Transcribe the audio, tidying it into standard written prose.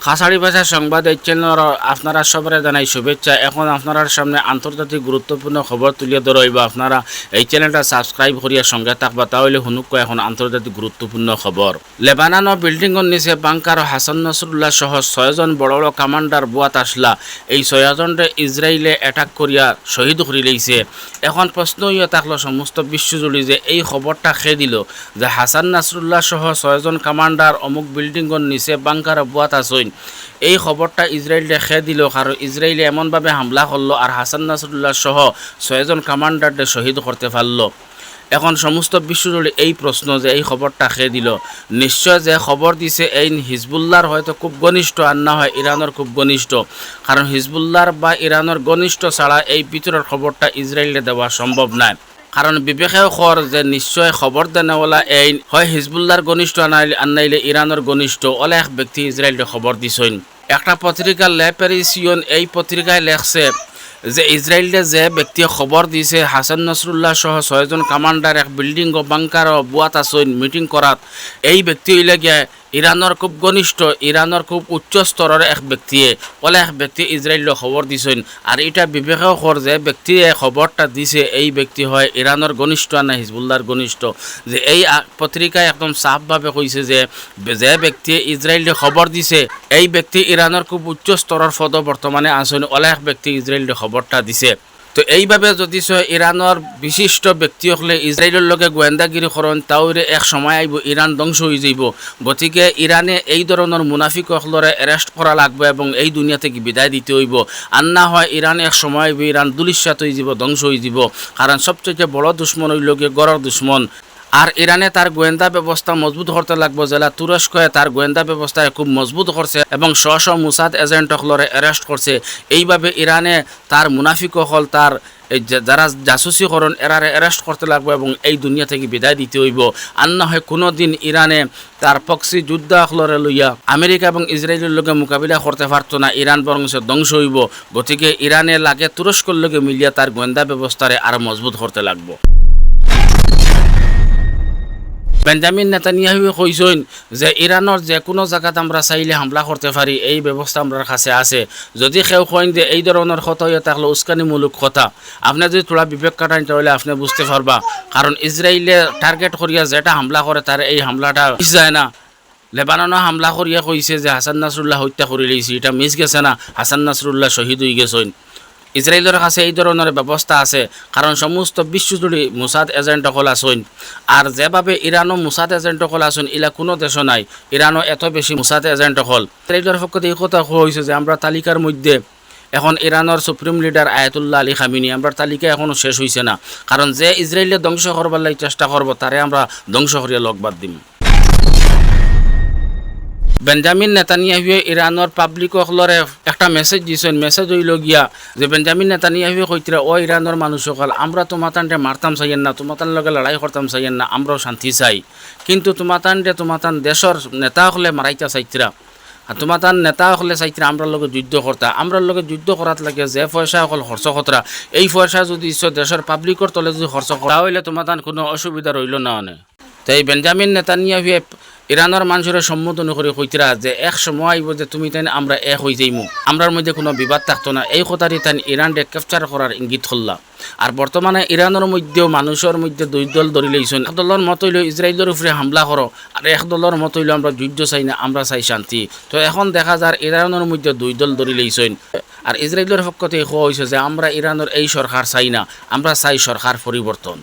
খাসাড়ি ভাষা সংবাদ এই চ্যানেলের আপনারা সবাই জানাই শুভেচ্ছা। এখন আপনার সামনে আন্তর্জাতিক গুরুত্বপূর্ণ খবর তুলিয়ে ধরব। আপনারা এই চ্যানেলটা সাবস্ক্রাইব করিয়া সঙ্গে থাকবা, তাহলে শুনুক এখন আন্তর্জাতিক গুরুত্বপূর্ণ খবর। লেবানন বিল্ডিংয়ের নিচে বাংকার হাসান নাসরুল্লাহ সহ 6 জন বড় বড় কমান্ডার বুয়াত আসলা। এই 6 জনরে ইসরায়েলে অ্যাটাক করিয়া শহীদ করে লইছে। এখন প্রশ্ন হইয়া থাকলো সমস্ত বিশ্বজুড়ি যে এই খবরটা খেয়ে দিল যে হাসান নাসরুল্লাহ সহ 6 জন কমান্ডার অমুক বিল্ডিংয়ের নিচে বাংকার বুয়াত আসইন। এই খবরটা ইসরায়েল দেখে দিল, কারণ ইসরায়েলে এমনভাবে হামলা করলো আর হাসান নাসরুল্লাহ সহ 6 জন কমান্ডারদের শহীদ করতে পারলো। এখন সমস্ত বিশ্বজুড়ে এই প্রশ্ন যে এই খবরটা খেয়ে দিল, নিশ্চয় যে খবর দিছে এই হিজবুল্লাহর হয়তো খুব ঘনিষ্ঠ, আর না হয় ইরানের খুব ঘনিষ্ঠ। কারণ হিজবুল্লাহর বা ইরানের ঘনিষ্ঠ ছাড়া এই ভিতরের খবরটা ইসরায়েলে দেওয়া সম্ভব নয়। কারণ বিবেকেও খর যে নিশ্চয় খবর দেনেওয়ালা এই হয় হিজবুল্লাহর ঘনিষ্ঠ আনাইলে ইরানের ঘনিষ্ঠ ওলা এক ব্যক্তি ইসরায়েলকে খবর দিছেন। একটা পত্রিকা লে প্যারিসিয়ন এই পত্রিকায় লেখছে যে ইসরায়েলে যে ব্যক্তি খবর দিছে হাসান নাসরুল্লাহ সহ 6 জন কমান্ডার এক বিল্ডিং ও বাংকার বুয়াত আসইন মিটিং করাত, এই ব্যক্তি হইলে গিয়া ইরানের খুব ঘনিষ্ঠ, ইরানের খুব উচ্চ স্তরের এক ব্যক্তিয়ে ওলা এক ব্যক্তি ইসরায়েলের খবর দিছেন। আর এটা বিবেকেও খর যে ব্যক্তি খবরটা দিছে এই ব্যক্তি হয় ইরানের ঘনিষ্ঠ না হিজবুল্লাহর ঘনিষ্ঠ। যে এই পত্রিকায় একদম সাফভাবে কইছে যে যে ব্যক্তি ইসরায়েলের খবর দিছে এই ব্যক্তি ইরানের খুব উচ্চ স্তরের পদ বর্তমানে আসেন, ওলা এক ব্যক্তি ইসরায়েলের খবরটা দিছে। তো এইভাবে যদি ইরানের বিশিষ্ট ব্যক্তি হলে ইসরায়েলের লগে গোয়েন্দাগিরি করেন, তাহলে এক সময় আইব ইরান ধ্বংস হয়ে যাইব। গতিকে ইরানে এই ধরনের মুনাফিক হলরে অ্যারেস্ট করা লাগবে এবং এই দুনিয়া থেকে বিদায় দিতে হইব। আর না হয় ইরান এক সময় আইব ইরান দুলিশ্বাত হয়ে যাব, ধ্বংস হয়ে যাব। কারণ সবচেয়ে বড় দুশ্মন হইল গিয়ে গড়ের দুশ্মন। আর ইরানে তার গোয়েন্দা ব্যবস্থা মজবুত করতে লাগবে, জেলা তুরস্কে তার গোয়েন্দা ব্যবস্থা খুব মজবুত করছে এবং স্ব মুসাদ এজেন্ট হলরে অ্যারেস্ট করছে। এইভাবে ইরানে তার মুনাফিক হল তার যারা জাসুসিকরণ এরারে অ্যারেস্ট করতে লাগবে এবং এই দুনিয়া থেকে বিদায় দিতে হইব। আর না হয় কোনো দিন ইরানে তার পক্সি যুদ্ধ হলরে লইয়া আমেরিকা এবং ইসরায়েলের লগে মোকাবিলা করতে পারতো না, ইরান বরং সে ধ্বংস হইব। গতিকে ইরানে লাগে তুরস্কর লগে মিলিয়া তার গোয়েন্দা ব্যবস্থারে আরও মজবুত করতে লাগবে। বেঞ্জামিন নেতানিয়াহু কইছেন যে ইরানের যে কোনো জায়গাত আমরা চাইলে হামলা করতে পারি, এই ব্যবস্থা আমার কাছে আছে। যদি কেউ কইন যে এই ধরনের কথা হয়ে থাকলে উস্কানিমূলক কথা, আপনি যদি থোড়া বিবেক কাটান তাহলে আপনি বুঝতে পারবা। কারণ ইসরায়েলে টার্গেট করিয়া যেটা হামলা করে তার এই হামলাটা মিস যায় না। লেবাননে হামলা করিয়া কইছে যে হাসান নাসরুল্লাহ হত্যা করে লইছে, এটা মিস গেছে না, হাসান নাসরুল্লাহ শহীদ হয়ে গেছেন। ইসরায়েলের কাছে এই ধরনের ব্যবস্থা আছে, কারণ সমস্ত বিশ্বজুড়ে মুসাদ এজেন্ট হল আসেন। আর যেভাবে ইরানও মুসাদ এজেন্ট হল আসেন, ইলা কোনো দেশও নাই ইরানও এত বেশি মুসাদ এজেন্ট হল। ইসরায়েলের পক্ষে এই কথা হয়েছে যে আমরা তালিকার মধ্যে এখন ইরানের supreme leader Ayatollah Ali Khamenei, আমরা তালিকা এখনও শেষ হয়েছে না। কারণ যে ইসরায়েলে ধ্বংস করবার লাগে চেষ্টা করবো তারে আমরা ধ্বংস করিয়া লগবাদ দিম। বেঞ্জামিন নেতানিয়াহুয়ে ইরানের পাবলিক হলরে একটা মেসেজ দিয়েছেন। মেসেজ হইল গিয়া যে বেঞ্জামিন নেতানিয়াহুয়ে কইতরা ও ইরানের মানুষ সকল, আমরা তোমাতানরে মারতাম চাইয়েন না, তোমাতান লগে লড়াই করতাম চাইয়েন না, আমরাও শান্তি চাই। কিন্তু তোমাতান দেশের নেতা হলে মারাইতা চাইতরা, আর তোমাতান নেতা হলে চাইতরা আমরা লগে যুদ্ধ করতা। আমরা লগে যুদ্ধ করাত লাগে যে পয়সা অকল খরচ কতরা, এই পয়সা যদি দেশের পাবলিকর তলে যদি খরচ করা হইলে তোমাতান কোনো অসুবিধা রইল না। তাই বেঞ্জামিন নেতানিয়াহুয়ে ইরানের মানুষের সম্বোধন করে কইতরা যে এক সময় আইব যে তুমি তাই আমরা এক হয়ে যাইমু, আমরার মধ্যে কোনো বিবাদ থাকতো না। এই কথাটি তাই ইরানকে ক্যাপচার করার ইঙ্গিত হল্লা। আর বর্তমানে ইরানের মধ্যেও মানুষের মধ্যে দুই দল ধরে লইছেন। এক দলের মত হইল ইসরায়েলের উপরে হামলা করো, আর এক দলের মত হইল আমরা যুদ্ধ চাই না, আমরা চাই শান্তি। তো এখন দেখা যায় ইরানের মধ্যে দুই দল ধরে লইছেন। আর ইসরায়েলের পক্ষ থেকে হয়েছে যে আমরা ইরানের এই সরকার চাই না, আমরা চাই সরকার পরিবর্তন।